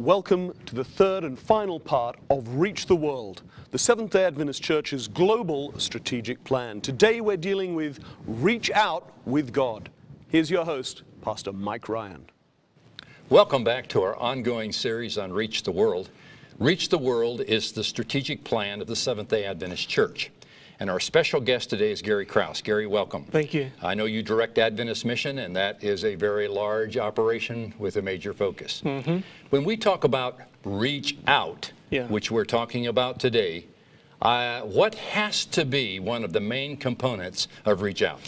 Welcome to the third and final part of Reach the World, the Seventh-day Adventist Church's global strategic plan. Today we're dealing with Reach Out with God. Here's your host, Pastor Mike Ryan. Welcome back to our ongoing series on Reach the World. Reach the World is the strategic plan of the Seventh-day Adventist Church. And our special guest today is Gary Krause. Gary, welcome. Thank you. I know you direct Adventist Mission, and that is a very large operation with a major focus. When we talk about Reach Out, which we're talking about today, what has to be one of the main components of Reach Out?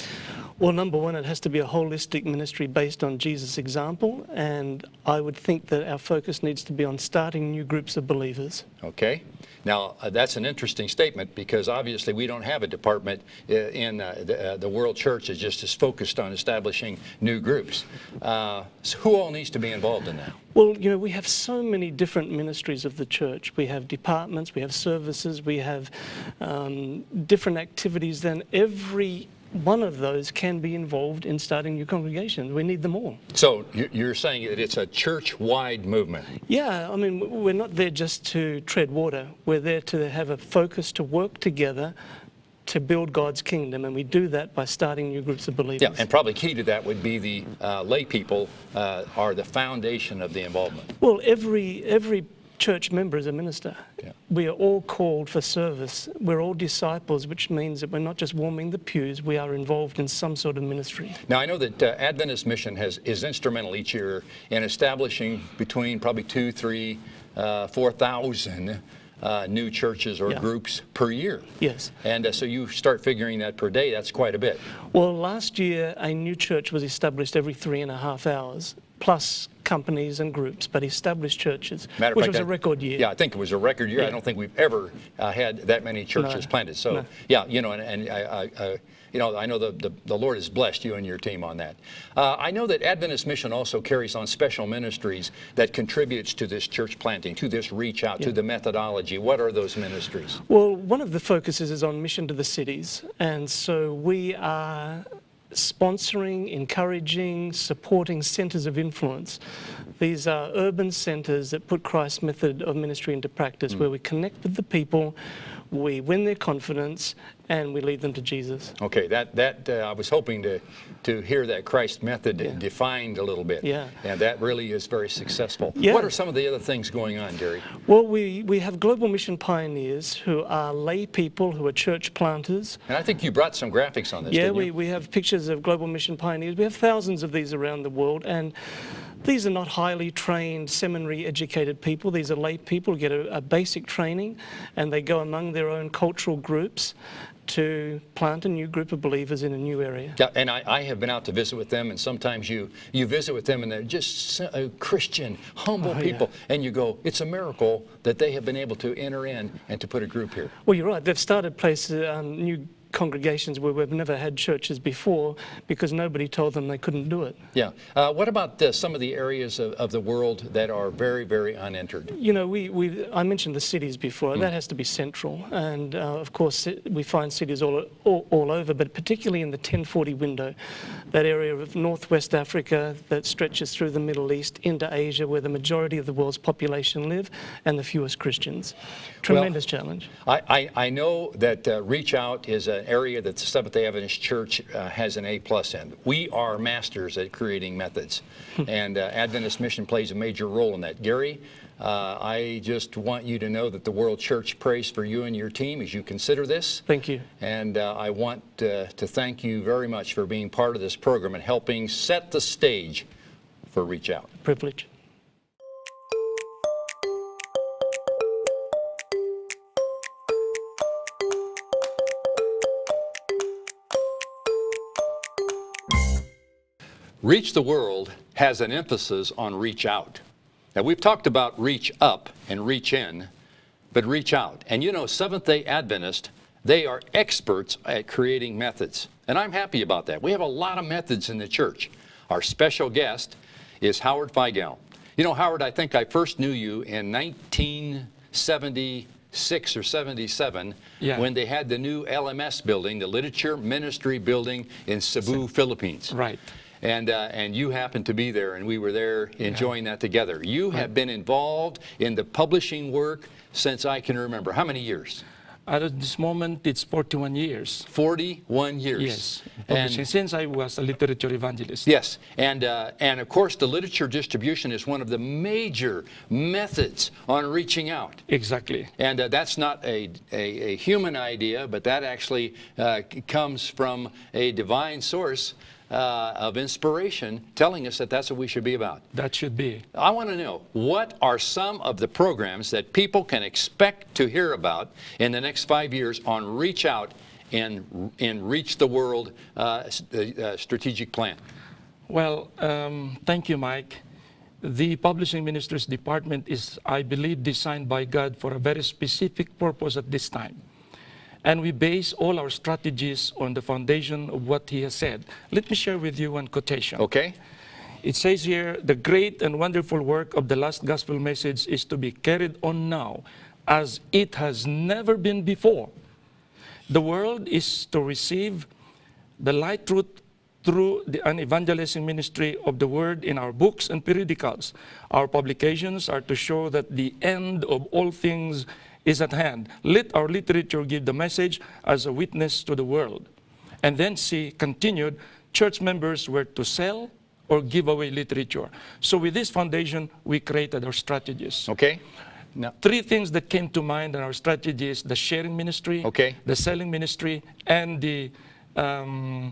Well, number one, it has to be a holistic ministry based on Jesus' example, and I would think that our focus needs to be on starting new groups of believers. Okay. Now, that's an interesting statement, because obviously we don't have a department in the World Church that just is focused on establishing new groups. So who all needs to be involved in that? Well, you know, we have so many different ministries of the church. We have departments, we have services, we have different activities. Then every one of those can be involved in starting new congregations. We need them all. So you're saying that it's a church-wide movement? Yeah, I mean, we're not there just to tread water. We're there to have a focus to work together to build God's kingdom, and we do that by starting new groups of believers. Yeah, and probably key to that would be the lay people are the foundation of the involvement. Well, every church member is a minister. Yeah. We are all called for service. We're all disciples, which means that we're not just warming the pews, we are involved in some sort of ministry. Now, I know that Adventist Mission is instrumental each year in establishing between probably 2,000, 3,000, 4,000 new churches or groups per year. Yes. And so you start figuring that per day, that's quite a bit. Well, last year a new church was established every 3.5 hours, plus companies and groups, but established churches, which was a record year. Yeah, I think it was a record year. Yeah. I don't think we've ever had that many churches planted. So, yeah, you know, you know, I know the Lord has blessed you and your team on that. I know that Adventist Mission also carries on special ministries that contributes to this church planting, to this reach out, to the methodology. What are those ministries? Well, one of the focuses is on mission to the cities, and so we are sponsoring, encouraging, supporting centers of influence. These are urban centers that put Christ's method of ministry into practice, where we connect with the people, we win their confidence, and we lead them to Jesus. Okay, that I was hoping to hear that Christ method defined a little bit. Yeah. And that really is very successful. Yeah. What are some of the other things going on, Gary? Well, we have global mission pioneers who are lay people who are church planters. And I think you brought some graphics on this, Yeah, didn't you? we have pictures of global mission pioneers. We have thousands of these around the world, and these are not highly trained, seminary-educated people. These are lay people who get a basic training, and they go among their own cultural groups to plant a new group of believers in a new area. Yeah, and I have been out to visit with them, and sometimes you visit with them, and they're just Christian, humble people, and you go, it's a miracle that they have been able to enter in and to put a group here. Well, you're right. They've started places, new congregations where we've never had churches before because nobody told them they couldn't do it. Yeah. What about some of the areas of the world that are very, very unentered? You know, I mentioned the cities before. That has to be central. And of course, we find cities all over, but particularly in the 1040 window, that area of Northwest Africa that stretches through the Middle East into Asia, where the majority of the world's population live and the fewest Christians. Tremendous challenge. I know that Reach Out is an area that the Seventh-day Adventist Church has an A+ in. We are masters at creating methods, and Adventist Mission plays a major role in that. Gary, I just want you to know that the World Church prays for you and your team as you consider this. Thank you. And I want to thank you very much for being part of this program and helping set the stage for Reach Out. Privilege. Reach the World has an emphasis on reach out. Now, we've talked about reach up and reach in, but reach out. And you know, Seventh-day Adventist, they are experts at creating methods. And I'm happy about that. We have a lot of methods in the church. Our special guest is Howard Fiagao. You know, Howard, I think I first knew you in 1976 or 77 when they had the new LMS building, the Literature Ministry building in Cebu, Philippines. Right. and you happened to be there, and we were there enjoying that together. You have been involved in the publishing work since I can remember. How many years? At this moment, it's 41 years. 41 years. Yes, publishing, since I was a literature evangelist. Yes, and of course the literature distribution is one of the major methods on reaching out. Exactly. And that's not a human idea, but that actually comes from a divine source of inspiration telling us that that's what we should be about. That should be. I want to know, what are some of the programs that people can expect to hear about in the next 5 years on Reach Out and Reach the World strategic plan? Well, thank you, Mike. The Publishing Ministries Department is, I believe, designed by God for a very specific purpose at this time. And we base all our strategies on the foundation of what he has said. Let me share with you one quotation. Okay. It says here, the great and wonderful work of the last gospel message is to be carried on now as it has never been before. The world is to receive the light truth through an evangelizing ministry of the word in our books and periodicals. Our publications are to show that the end of all things is at hand. Let our literature give the message as a witness to the world. And then see, continued, church members were to sell or give away literature. So with this foundation, we created our strategies. Okay. Now, 3 things that came to mind in our strategies: the sharing ministry, okay, the selling ministry, and the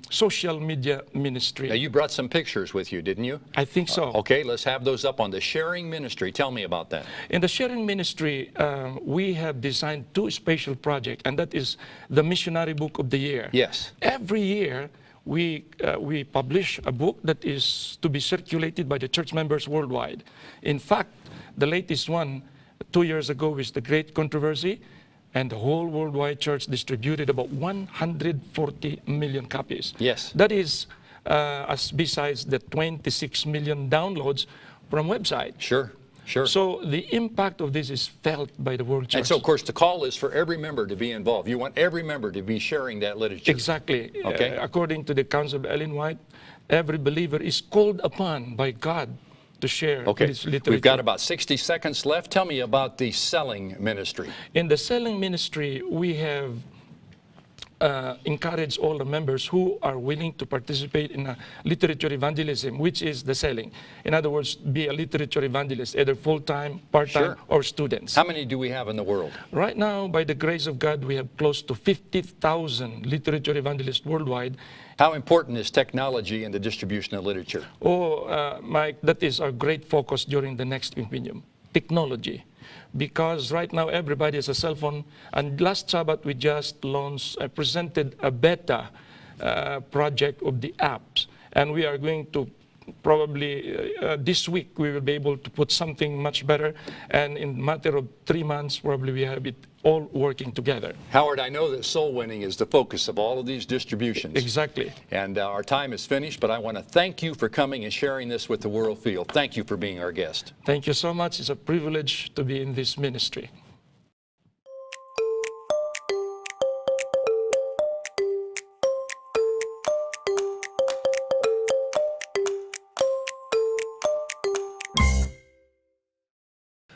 social media ministry. now you brought some pictures with you, didn't you? I think so. Okay, let's have those up on the sharing ministry. Tell me about that. In the sharing ministry, we have designed 2 special projects, and that is the Missionary Book of the Year. Yes. Every year, we publish a book that is to be circulated by the church members worldwide. In fact, the latest one, 2 years ago, was the Great Controversy, and the whole worldwide church distributed about 140 million copies. Yes. That is, besides the 26 million downloads from website. Sure, sure. So the impact of this is felt by the world church. And so, of course, the call is for every member to be involved. You want every member to be sharing that literature. Exactly. Okay. According to the Council of Ellen White, every believer is called upon by God to share this literature. We've got about 60 seconds left. Tell me about the selling ministry. In the selling ministry, we have encouraged all the members who are willing to participate in a literature evangelism, which is the selling. In other words, be a literature evangelist, either full-time, part-time, or students. How many do we have in the world? Right now, by the grace of God, we have close to 50,000 literature evangelists worldwide. How important is technology in the distribution of literature? Mike, that is our great focus during the next quinquennium, technology. Because right now everybody has a cell phone, and last Sabbath we just presented a beta project of the apps, and we are going to probably this week we will be able to put something much better, and in a matter of 3 months probably we have it all working together. Howard, I know that soul winning is the focus of all of these distributions. Exactly. And our time is finished, but I want to thank you for coming and sharing this with the world field. Thank you for being our guest. Thank you so much. It's a privilege to be in this ministry.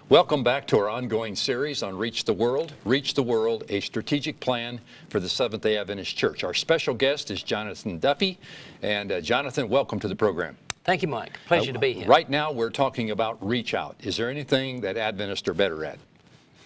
Welcome back to our ongoing series on Reach the World. Reach the World, a strategic plan for the Seventh-day Adventist Church. Our special guest is Jonathan Duffy. And Jonathan, welcome to the program. Thank you, Mike. Pleasure to be here. Right now, we're talking about Reach Out. Is there anything that Adventists are better at?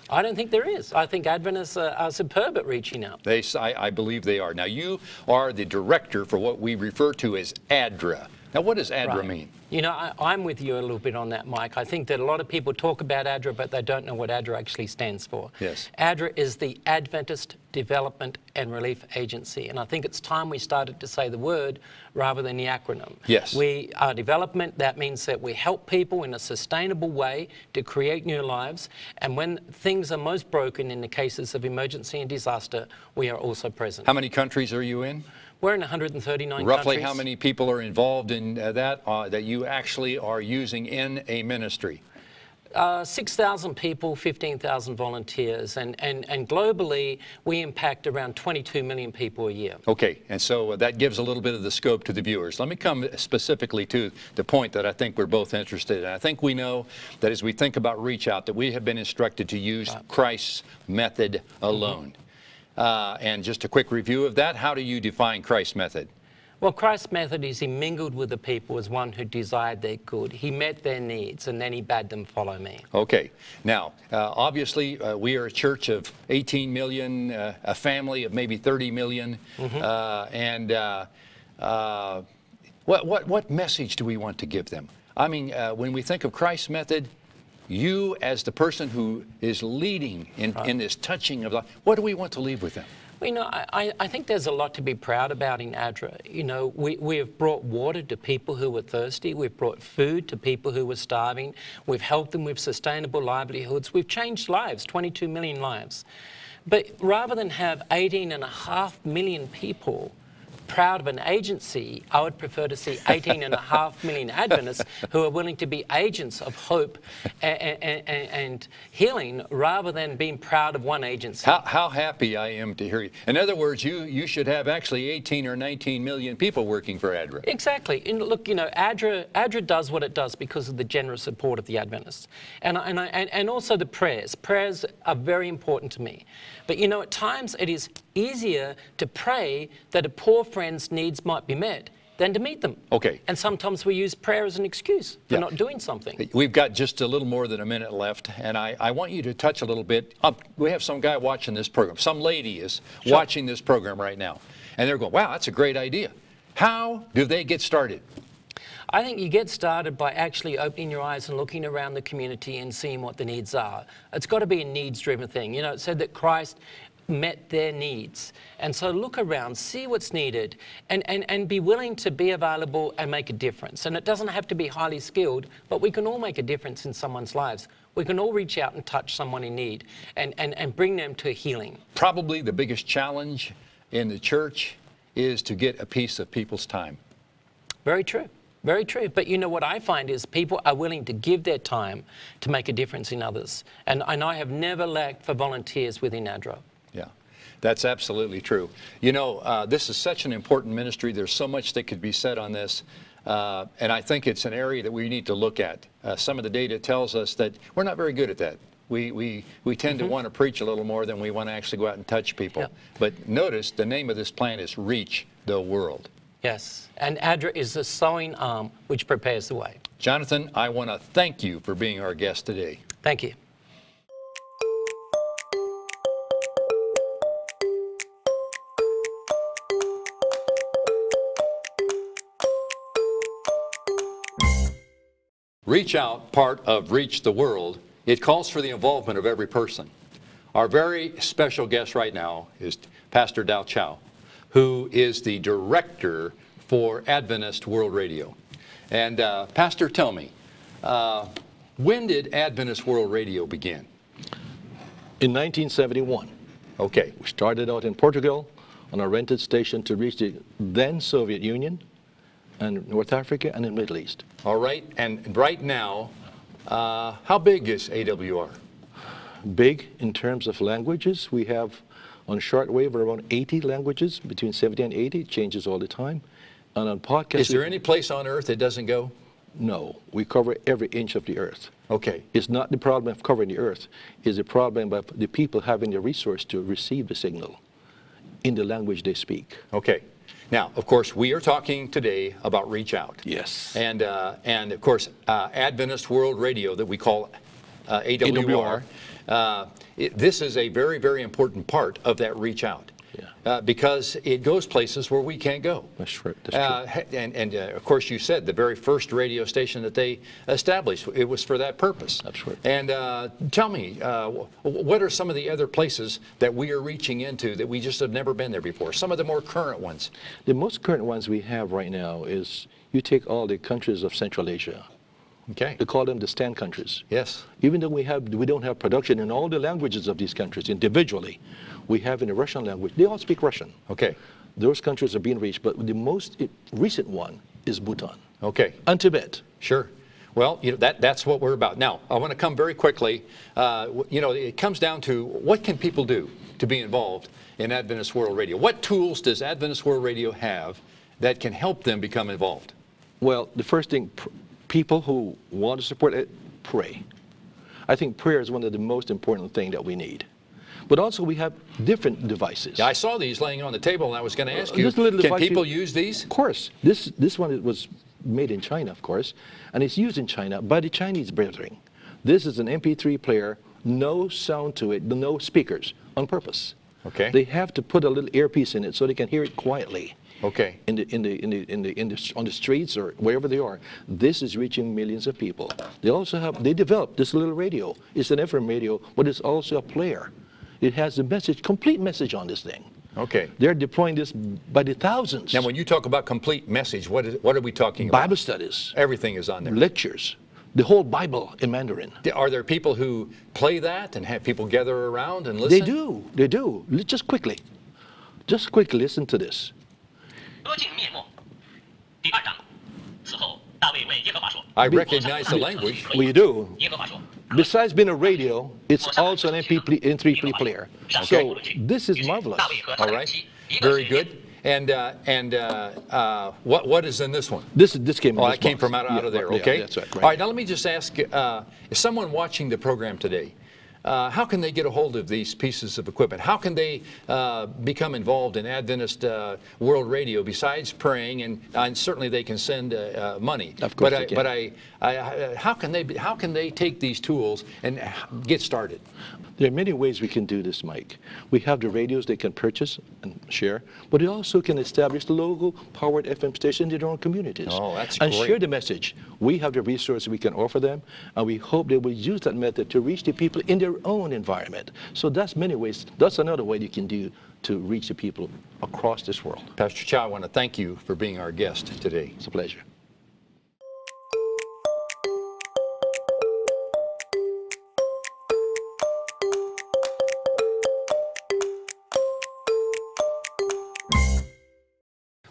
I don't think there is. I think Adventists are superb at reaching out. I believe they are. Now, you are the director for what we refer to as ADRA. Now, what does ADRA mean? You know, I'm with you a little bit on that, Mike. I think that a lot of people talk about ADRA, but they don't know what ADRA actually stands for. Yes. ADRA is the Adventist Development and Relief Agency, and I think it's time we started to say the word rather than the acronym. Yes. We are development. That means that we help people in a sustainable way to create new lives, and when things are most broken in the cases of emergency and disaster, we are also present. How many countries are you in? We're in 139 countries. Roughly how many people are involved in that you actually are using in a ministry? 6,000 people, 15,000 volunteers, and globally we impact around 22 million people a year. Okay, and so that gives a little bit of the scope to the viewers. Let me come specifically to the point that I think we're both interested in. I think we know that as we think about Reach Out, that we have been instructed to use Christ's method alone. And just a quick review of that, how do you define Christ's method? Well, Christ's method is he mingled with the people as one who desired their good. He met their needs, and then he bade them follow me. Okay. Now, obviously, we are a church of 18 million, a family of maybe 30 million. What message do we want to give them? I mean, when we think of Christ's method, you as the person who is leading in this touching of life, what do we want to leave with them? Well, you know, I think there's a lot to be proud about in ADRA. You know, we have brought water to people who were thirsty. We've brought food to people who were starving. We've helped them with sustainable livelihoods. We've changed lives, 22 million lives. But rather than have 18.5 million people proud of an agency, I would prefer to see 18.5 million Adventists who are willing to be agents of hope and healing rather than being proud of one agency. How happy I am to hear you. In other words, you should have actually 18 or 19 million people working for ADRA. Exactly. And look, you know, ADRA does what it does because of the generous support of the Adventists. And also the prayers. Prayers are very important to me. But you know, at times it is easier to pray that a poor friend's needs might be met than to meet them. Okay. And sometimes we use prayer as an excuse for not doing something. We've got just a little more than a minute left, and I want you to touch a little bit. We have some guy watching this program. Some lady is watching this program right now, and they're going, wow, that's a great idea. How do they get started? I think you get started by actually opening your eyes and looking around the community and seeing what the needs are. It's got to be a needs-driven thing. You know, it said that Christ met their needs. And so look around, see what's needed, and be willing to be available and make a difference. And it doesn't have to be highly skilled, but we can all make a difference in someone's lives. We can all reach out and touch someone in need and bring them to healing. Probably the biggest challenge in the church is to get a piece of people's time. Very true. Very true. But you know what I find is people are willing to give their time to make a difference in others. And I have never lacked for volunteers within ADRA. Yeah, that's absolutely true. You know, this is such an important ministry. There's so much that could be said on this. And I think it's an area that we need to look at. Some of the data tells us that we're not very good at that. We tend to want to preach a little more than we want to actually go out and touch people. Yep. But notice the name of this plan is Reach the World. Yes, and ADRA is the sowing arm which prepares the way. Jonathan, I want to thank you for being our guest today. Thank you. Reach Out, part of Reach the World, it calls for the involvement of every person. Our very special guest right now is Pastor Dowell Chow, who is the director for Adventist World Radio. And Pastor, tell me, when did Adventist World Radio begin? In 1971. Okay. We started out in Portugal on a rented station to reach the then Soviet Union and North Africa and the Middle East. All right, and right now, how big is AWR? Big in terms of languages. We have on shortwave around 80 languages, between 70 and 80. It changes all the time. And on podcast... Is there any place on earth that doesn't go? No. We cover every inch of the earth. Okay. It's not the problem of covering the earth. It's the problem of the people having the resource to receive the signal in the language they speak. Okay. Now, of course, we are talking today about Reach Out. Yes. And of course, Adventist World Radio that we call AWR. This is a very, very important part of that Reach Out. Yeah. Because it goes places where we can't go. That's right. That's true. And of course, you said the very first radio station that they established, it was for that purpose. That's right. And tell me, what are some of the other places that we are reaching into that we just have never been there before? Some of the more current ones. The most current ones we have right now is you take all the countries of Central Asia. Okay. They call them the stand countries. Yes. Even though we don't have production in all the languages of these countries individually, we have in the Russian language. They all speak Russian. Okay. Those countries are being reached, but the most recent one is Bhutan. Okay. And Tibet. Sure. Well, that's what we're about. Now, I want to come very quickly. It comes down to what can people do to be involved in Adventist World Radio? What tools does Adventist World Radio have that can help them become involved? Well, the first thing, people who want to support it, pray. I think prayer is one of the most important things that we need. But also we have different devices. Yeah, I saw these laying on the table, and I was going to ask you, can people use these? Of course. This one was made in China, of course, and it's used in China by the Chinese brethren. This is an MP3 player, no sound to it, no speakers, on purpose. Okay. They have to put a little earpiece in it so they can hear it quietly. Okay. On the streets or wherever they are. This is reaching millions of people. They developed this little radio. It's an FM radio, but it's also a player. It has a message, complete message on this thing. Okay. They're deploying this by the thousands. Now, when you talk about complete message, what are we talking about? Bible studies. Everything is on there. Lectures. The whole Bible in Mandarin. Are there people who play that and have people gather around and listen? They do. They do. Just quickly listen to this. I recognize the language. We do. Besides being a radio, it's also an MP3 player. So this is marvelous. All right. Very good. And what is in this one? This came. Oh, that came from out of there. Okay. Yeah, that's right. All right. Now let me just ask: is someone watching the program today? How can they get a hold of these pieces of equipment? How can they become involved in Adventist World Radio besides praying? And certainly they can send money. Of course they can. But how can they take these tools and get started? There are many ways we can do this, Mike. We have the radios they can purchase and share, but they also can establish local powered FM stations in their own communities. Oh, that's and great. Share the message. We have the resources we can offer them, and we hope they will use that method to reach the people in their own environment. So that's many ways. That's another way you can do to reach the people across this world. Pastor Chow, I want to thank you for being our guest today. It's a pleasure.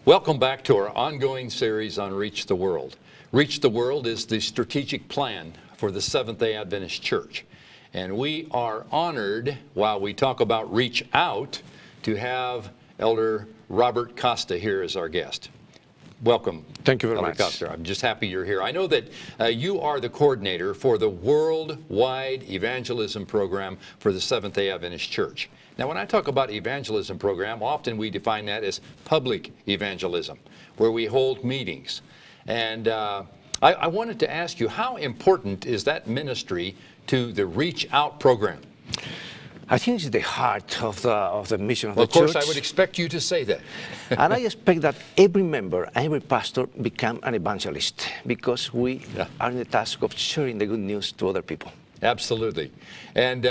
Welcome back to our ongoing series on Reach the World. Reach the World is the strategic plan for the Seventh-day Adventist Church. And we are honored, while we talk about Reach Out, to have Elder Robert Costa here as our guest. Welcome. Thank you very Elder much. Costa. I'm just happy you're here. I know that you are the coordinator for the worldwide evangelism program for the Seventh-day Adventist Church. Now, when I talk about evangelism program, often we define that as public evangelism, where we hold meetings. And I wanted to ask you, how important is that ministry to the Reach Out program? I think it's the heart of the mission of Well, the church. of course, I would expect you to say that. And I expect that every member, every pastor become an evangelist, because we are in the task of sharing the good news to other people. Absolutely. And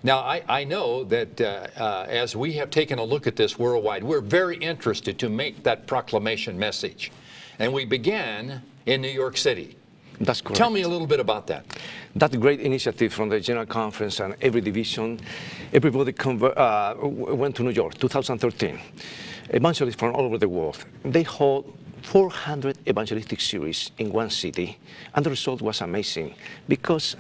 now I know that as we have taken a look at this worldwide, we're very interested to make that proclamation message. And we began in New York City. That's correct. Tell me a little bit about that. That great initiative from the General Conference and every division, everybody went to New York, 2013. Evangelists from all over the world. They hold 400 evangelistic series in one city, and the result was amazing, because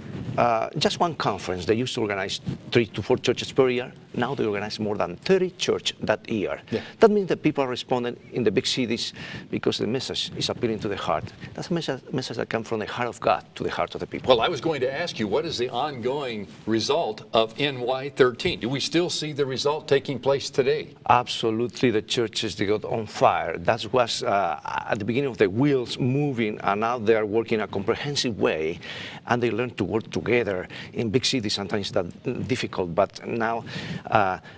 just one conference, they used to organize 3 to 4 churches per year. Now they organize more than 30 churches that year. Yeah. That means that people are responding in the big cities because the message is appealing to the heart. That's a message that comes from the heart of God to the heart of the people. Well, I was going to ask you, what is the ongoing result of NY13? Do we still see the result taking place today? Absolutely, the churches, they got on fire. That was at the beginning of the wheels moving, and now they are working a comprehensive way, and they learn to work together. In big cities, sometimes that's difficult, but now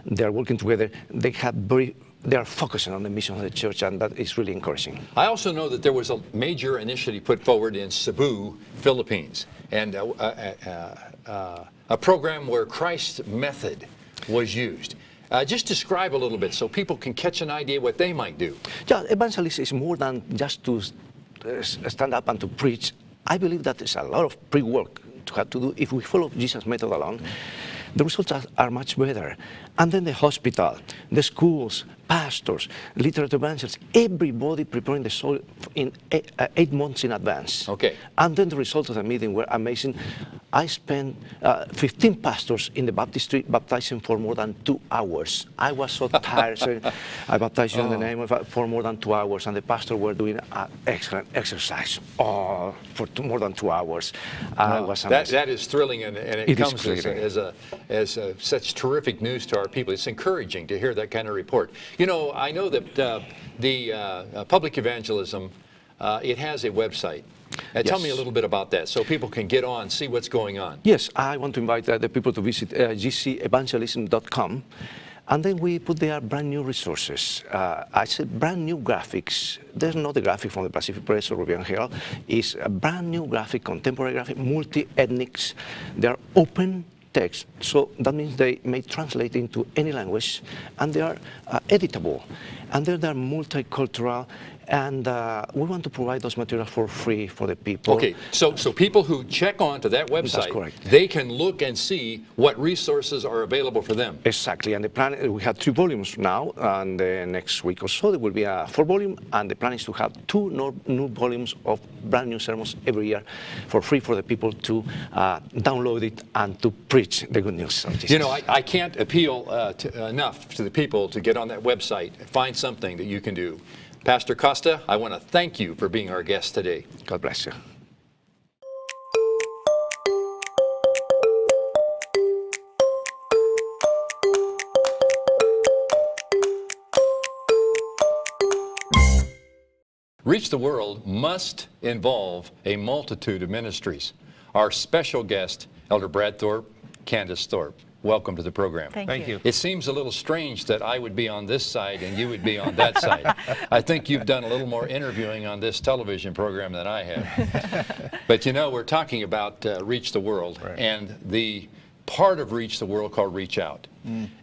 they are working together. They are focusing on the mission of the church, and that is really encouraging. I also know that there was a major initiative put forward in Cebu, Philippines, and a program where Christ's method was used. Just describe a little bit so people can catch an idea what they might do. Yeah, evangelism is more than just to stand up and to preach. I believe that there's a lot of pre-work to have to do. If we follow Jesus' method alone, the results are much better. And then the hospital, the schools, pastors, literate evangelists, everybody preparing the soil in 8 months in advance. Okay. And then the results of the meeting were amazing. I spent 15 pastors in the baptistry baptizing for more than 2 hours. I was so tired, so I baptized you in the name of for more than 2 hours, and the pastor were doing an excellent exercise for more than 2 hours. It was amazing. That is thrilling, and it comes as such terrific news to our people. It's encouraging to hear that kind of report. You know, I know that the public evangelism, it has a website. Tell me a little bit about that so people can get on, see what's going on. Yes, I want to invite the people to visit gcevangelism.com. And then we put there brand new resources. I said brand new graphics. There's not a graphic from the Pacific Press or Review and Herald. It's a brand new graphic, contemporary graphic, multi-ethnics. They're open text, so that means they may translate into any language, and they are editable, and they're multicultural, and we want to provide those materials for free for the people. Okay, so people who check onto that website, That's correct. They can look and see what resources are available for them. Exactly, and the plan, we have 3 volumes now, and the next week or so there will be a 4th volume, and the plan is to have 2 new volumes of brand new sermons every year for free for the people to download it and to preach the good news of Jesus. You know, I can't appeal enough to the people to get on that website, find something that you can do. Pastor Costa, I want to thank you for being our guest today. God bless you. Reach the World must involve a multitude of ministries. Our special guest, Elder Brad Thorpe, Candace Thorpe. Welcome to the program. Thank you. It seems a little strange that I would be on this side and you would be on that side. I think you've done a little more interviewing on this television program than I have. But you know, we're talking about Reach the World, right, and the part of Reach the World called Reach Out.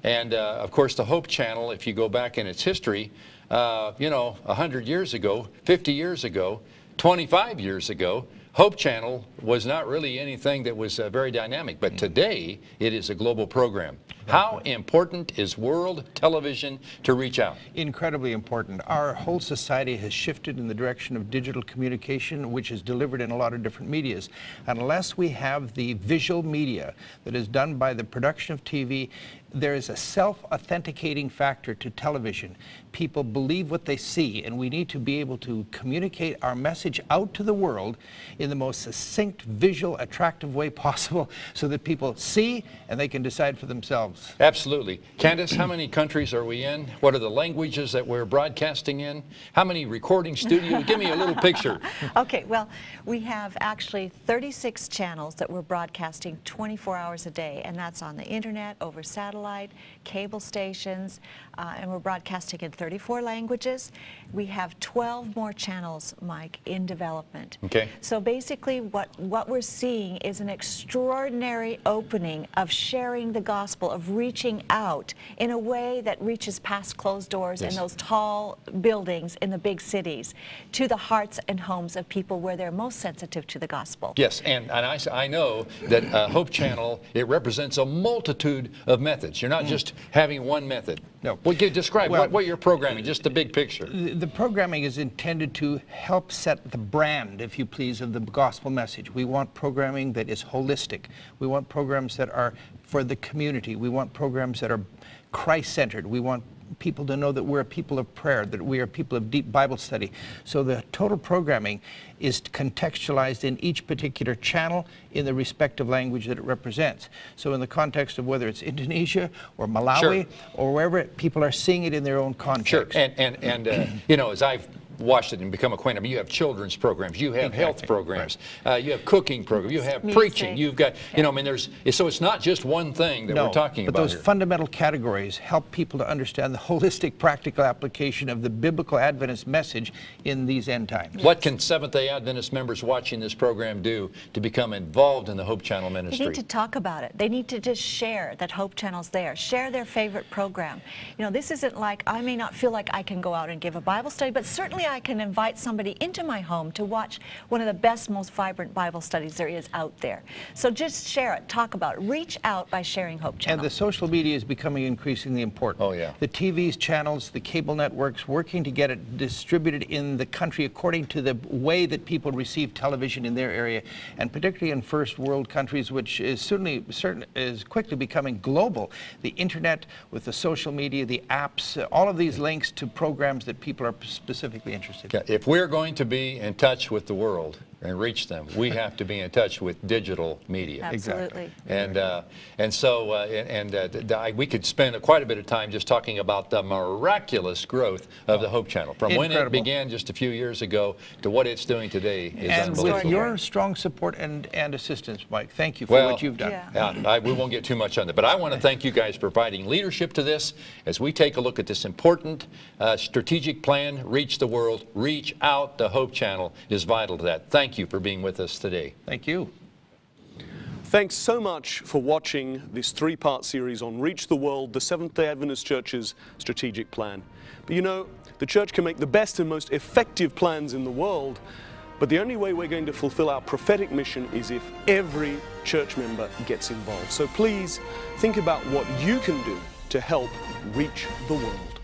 And of course the Hope Channel, if you go back in its history, you know, 100 years ago, 50 years ago, 25 years ago, Hope Channel was not really anything that was very dynamic, but today it is a global program. How important is world television to reach out? Incredibly important. Our whole society has shifted in the direction of digital communication, which is delivered in a lot of different medias. Unless we have the visual media that is done by the production of TV, there is a self-authenticating factor to television. People believe what they see, and we need to be able to communicate our message out to the world in the most succinct, visual, attractive way possible so that people see and they can decide for themselves. Absolutely. Candace, how many countries are we in? What are the languages that we're broadcasting in? How many recording studios? Give me a little picture. Okay, well, we have actually 36 channels that we're broadcasting 24 hours a day, and that's on the internet, over satellite, cable stations, and we're broadcasting in 34 languages. We have 12 more channels, Mike, in development. Okay. So basically what we're seeing is an extraordinary opening of sharing the gospel, of reaching out in a way that reaches past closed doors in those tall buildings in the big cities to the hearts and homes of people where they're most sensitive to the gospel. Yes, and I know that Hope Channel, it represents a multitude of methods. You're not just having one method. No. Well, describe what you're programming, just the big picture. The programming is intended to help set the brand, if you please, of the gospel message. We want programming that is holistic. We want programs that are for the community. We want programs that are Christ-centered. We want people to know that we're a people of prayer, that we are people of deep Bible study. So the total programming is contextualized in each particular channel in the respective language that it represents. So in the context of whether it's Indonesia or Malawi or wherever, people are seeing it in their own context. Sure, and you know, as I've watched it and become acquainted, I mean, you have children's programs, you have health programs, you have cooking programs, you have preaching, you've got, you know, I mean, so it's not just one thing that we're talking about. But those here. fundamental categories help people to understand the holistic, practical application of the biblical Adventist message in these end times. What can Seventh-day Adventist members watching this program do to become involved in the Hope Channel ministry? They need to talk about it. They need to just share that Hope Channel's there. Share their favorite program. You know, this isn't like, I may not feel like I can go out and give a Bible study, but certainly I can invite somebody into my home to watch one of the best, most vibrant Bible studies there is out there. So just share it, talk about it, reach out by sharing Hope Channel. And the social media is becoming increasingly important. Oh, yeah. The TV's channels, the cable networks, working to get it distributed in the country according to the way that people receive television in their area, and particularly in first world countries, which is certainly is quickly becoming global. The internet with the social media, the apps, all of these links to programs that people are specifically interested in. If we're going to be in touch with the world and reach them, we have to be in touch with digital media. Absolutely. We could spend quite a bit of time just talking about the miraculous growth of the Hope Channel. From when it began just a few years ago to what it's doing today is unbelievable. And with your strong support and assistance, Mike, thank you for what you've done. We won't get too much on that, but I want to thank you guys for providing leadership to this as we take a look at this important strategic plan, Reach the World, Reach Out. The Hope Channel is vital to that. Thank you for being with us today. Thank you. Thanks so much for watching this three-part series on Reach the World, the Seventh-day Adventist Church's strategic plan. But you know, the church can make the best and most effective plans in the world, but the only way we're going to fulfill our prophetic mission is if every church member gets involved. So please think about what you can do to help reach the world.